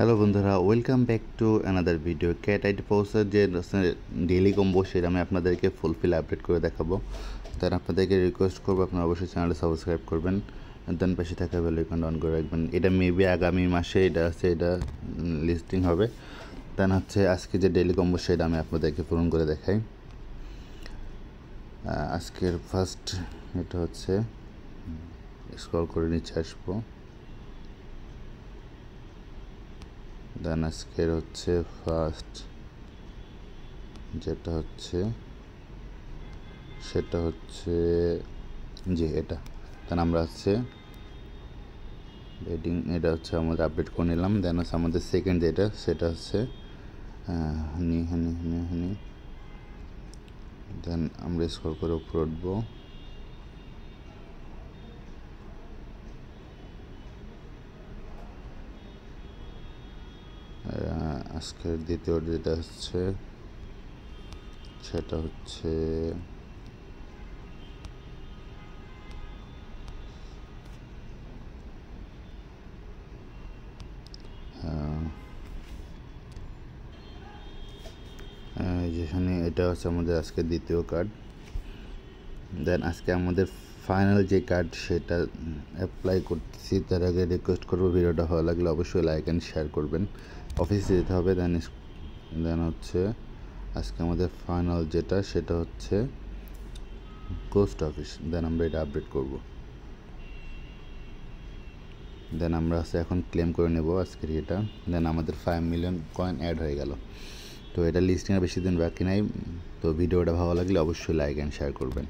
Hello বন্ধুরা, welcome back to another video. Cat ID পোস্টের যে ডেইলি কম্বো সেটা আমি আপনাদেরকে ফুলফিল আপডেট করে দেখাবো। দেন আপনাদেরকে রিকোয়েস্ট করবো আপনারা অবশ্যই চ্যানেলটা সাবস্ক্রাইব করবেন, দেন পাশে থাকা বেল আইকনটা অন করে রাখবেন। এটা মেবি আগামী মাসে এটা লিস্টিং হবে। দেন আজকে যে ডেইলি কম্বো সেটা আমি আপনাদেরকে পূরণ করে দেখাই। আজকের ফার্স্ট এটা হচ্ছে, স্ক্রল করে নিচে আসবো। দেন আজকের হচ্ছে ফার্স্ট যেটা হচ্ছে সেটা হচ্ছে যে এটা। দেন আমরা বেডিং এটা আমাদের আপডেট করে নিলাম। দেন আমাদের সেকেন্ড যেটা সেটা হচ্ছে হানি হানি হানি হানি। দেন আমরা স্ক্রল করে উপরে উঠবো। আজকের দ্বিতীয় যেটা হচ্ছে সেটা হচ্ছে যেখানে এটা হচ্ছে আমাদের আজকে দ্বিতীয় কার্ড। দেন আজকে আমাদের ফাইনাল যে কার্ড সেটা অ্যাপ্লাই করতেছি। তার আগে রিকোয়েস্ট করবো ভিডিওটা ভালো লাগলে অবশ্যই লাইক অ্যান্ড শেয়ার করবেন। অফিসে যেতে হবে। দেন আজকে আমাদের ফাইনাল যেটা সেটা হচ্ছে পোস্ট অফিস। দেন আমরা এটা আপডেট করব। দেন আমরা এখন ক্লেম করে নেব আজকের এটা। দেন আমাদের 5 মিলিয়ন কয়েন অ্যাড হয়ে গেল। তো এটা লিস্টিংয়ে বেশি দিন বাকি নাই। তো ভিডিওটা ভালো লাগলে অবশ্যই লাইক অ্যান্ড শেয়ার করবেন।